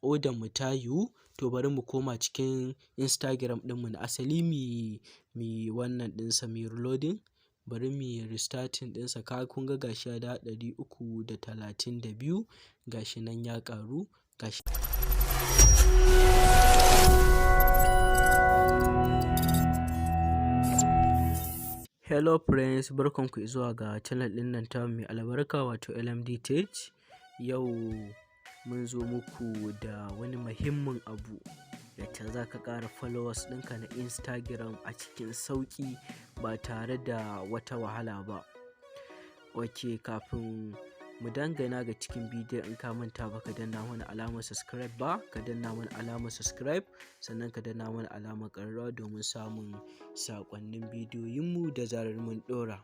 order mu ta yiwu. To bari mu koma cikin Instagram ɗinmu na asali mi wannan ɗinsa mi reloading. Bari mu restarting ɗinsa. Kun ga gashi ya dawo 332 gashi nan ya ƙaru gashi. Hello friends, barkanku zuwa ga channel ɗin nan ta mai albarka wato LMD Tech. Yau mun zo muku da wani muhimmin abu yacce za ka ƙara followers ɗinka na Instagram a cikin sauƙi ba tare da wata wahala ba. Ok, kafin mu dangana ga cikin bidiyon, in ka manta ba ka danna mana alamar subscribe ba, ka danna mana alamar subscribe, sannan ka danna mana alamar ƙararrawa domin samun sakonnin bidiyoyinmu da zarar mun ɗora.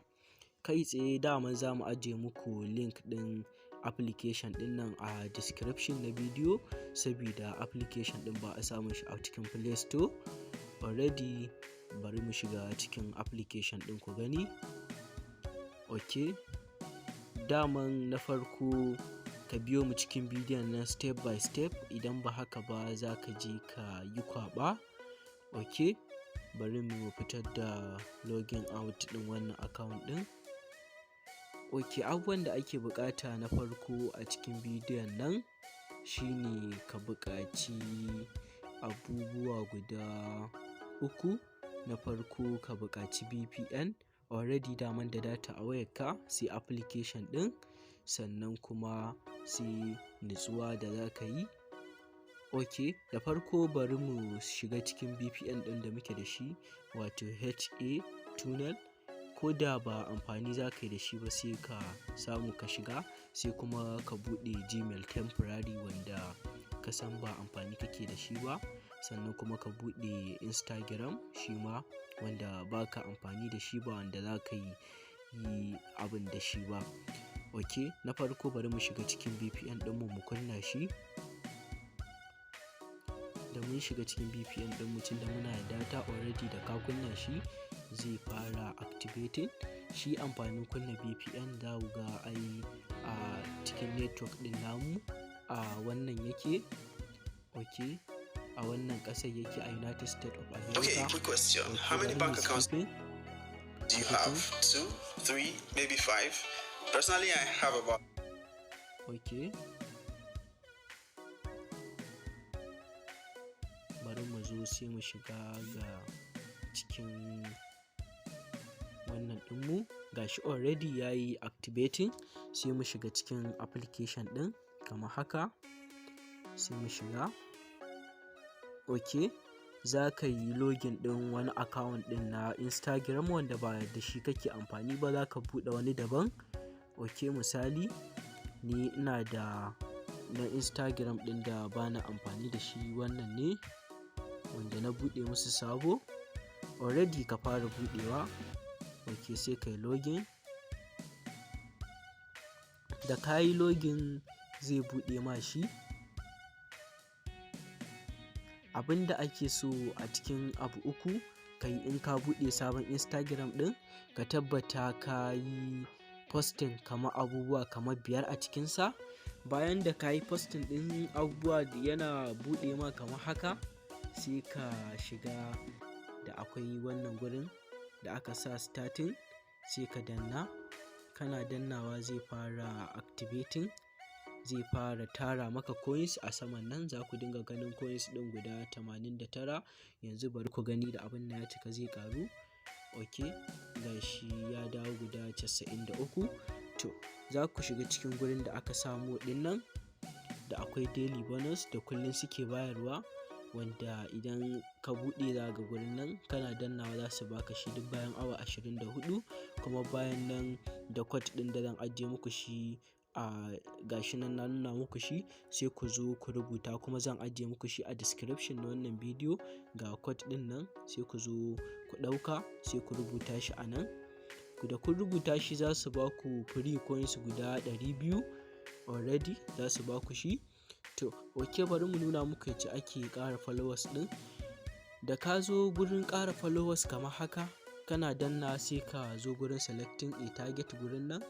Kai tsaye daman za mu ajiye muku link ɗin application ɗin nan a description na bidiyo, saboda application ɗin ba a samun shi a cikin Play Store already. Bari mu shiga cikin application ɗin ku gani. Ok, daman na farko ka biyo mu cikin bidiyon nan step by step, idan ba haka ba za ka je ka yi kwaɓa. Ok, bari mu fitar da login out ɗin wannan account ɗin. Ok, abubuwan da ake bukata na farko a cikin bidiyon nan shine ka buƙaci abubuwa guda 3. Na farko ka buƙaci VPN, already daman da data a wayarka, sai application ɗin, sannan kuma sai nutsuwa da za ka yi. Ok, da farko bari mu shiga cikin VPN ɗin da muke da shi wato HA tunnel. Ko da ba amfani za ka yi da shi ba sai ka samu ka shiga, sai kuma ka buɗe Gmail temporary wanda ka san ba amfani kake da shi ba, sannan kuma ka buɗe Instagram shi ma wanda ba ka amfani da shi ba, wanda za ka yi abin da shi ba. Ok, na farko bari mu shiga cikin VPN ɗinmu mu kunna shi. Da mun shiga cikin VPN ɗinmu, tunda muna da data already, da ka kunna shi zai fara activating. Shi amfanin kunna VPN za ku ga ai a cikin network ɗin namu a wannan yake. Ok, a wannan ƙasar yake a United States of America. Okay, quick question. How many bank accounts do you have? 2, 3, maybe 5? Personally, I have about... Ok, bari mu zo sai mu shiga ga cikin wannan ɗinmu. Gashi already ya yi activating. Sai mu shiga cikin application ɗin kamar haka, sai mu shiga. Ok, za ka yi login ɗin wani account ɗin na Instagram wanda ba da shi kake amfani ba, za ka buɗe wani daban. Ok, misali ni ina da na Instagram ɗin da ba na amfani da shi, wannan ne wanda na buɗe musu sabo. Already ka fara buɗewa. Ok, sai ka yi login. Da ka yi login zai buɗe ma shi. Abinda ake so a cikin abu 3 ka yi in ka buɗe sabon Instagram ɗin, ka tabbata ka yi posting kamar abubuwa kamar 5 a cikinsa. Bayan da ka yi posting ɗin abubuwa yana buɗe ma kamar haka, sai ka shiga da akwai wannan gurin da aka sa starting, sai ka danna. Kana dannawa zai fara activating, zai fara tara maka coins a saman nan. Za ku dinga ganin coins ɗin guda 89. Yanzu bari ku gani da abin da ya cika zai ƙaru. Ok, gashi ya dawo guda 93. To za ku shiga cikin gurin da aka samu ɗin nan da akwai daily bonus da kullum suke bayarwa, wanda idan ka buɗe za ga gurin nan kana dannawa za su baka shi duk bayan awa 24. Kuma bayan nan da code ɗin da zan ajiye muku shi a gashi nan na nuna muku shi, sai ku zo ku rubuta, kuma zan ajiye muku shi a description na wannan bidiyo. Ga code ɗin nan sai ku zo ku ɗauka, sai ku rubuta shi a nan. Da kun rubuta shi za su ba ku free coins guda 200 already, za su ba ku shi. To ok, bari mu nuna muku yacce ake ƙara followers ɗin. Da ka zo gurin ƙara followers kamar haka, kana danna sai ka zo gurin selecting a target, gurin nan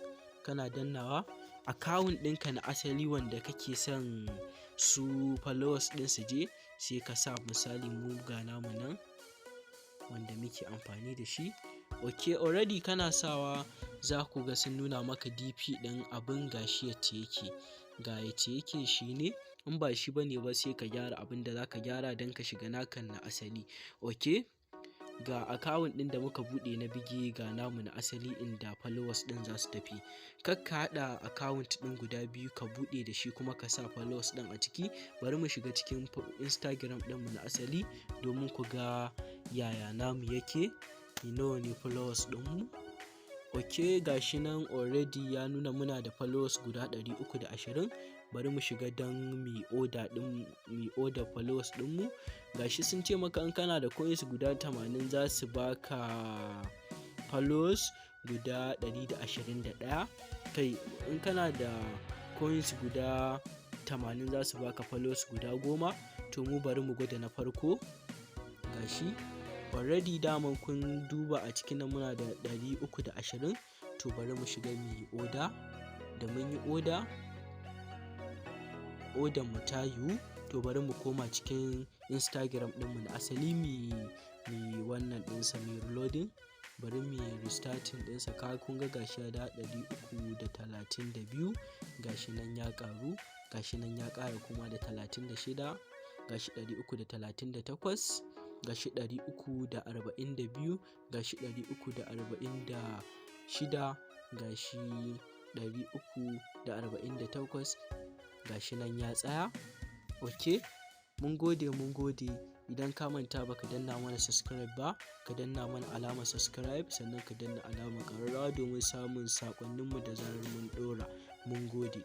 kana dannawa. Account ɗinka na asali wanda kake son su followers ɗin su je, sai ka sa misali mu ga namu nan wanda muke amfani da shi. Ok, already kana sawa za ku ga sun nuna maka DP ɗin abin gashi yace yake, ga yace yake shine. In ba shi bane ba sai ka gyara abin da zaka gyara don ka shiga nakan na asali. Ok, ga account ɗin da muka buɗe na bige ga namu na asali inda followers ɗin za su tafi. Kakka haɗa account ɗin guda biyu ka buɗe da shi kuma ka sa followers ɗin a ciki. Bari mu shiga cikin Instagram ɗin mu na asali domin ku ga yaya namu yake, nawa ne followers ɗinmu. Ok, gashi nan already ya nuna muna da followers guda 320. Bari mu shiga don mi order followers ɗinmu. Gashi sun ce maka in kana da coins guda 80 za su baka followers guda 121. Kai in kana da coins guda 80 za su baka followers guda 10. To mu bari mu gwada na farko. Gashi already daman kun duba a cikin nan muna da 320. To bari mu shiga mi order. Da mun yi order mu ta yiwu. To bari mu koma cikin Instagram ɗinmu na asali mi wannan ɗinsa mi reloading. Bari mu restarting ɗinsa. Ka kun ga gashi ya da 332. Gashi nan ya ƙaru, gashi nan ya ƙara kuma da 36. Gashi 338, gashi 342, gashi 346, gashi 348. Gashi nan ya tsaya. Ok, mun gode. Idan ka manta baka danna mana subscribe ba, ka danna mana alamar subscribe, sannan ka danna alamar ƙararrawa domin samun sakonninmu da zarar mun ɗora. Mun gode.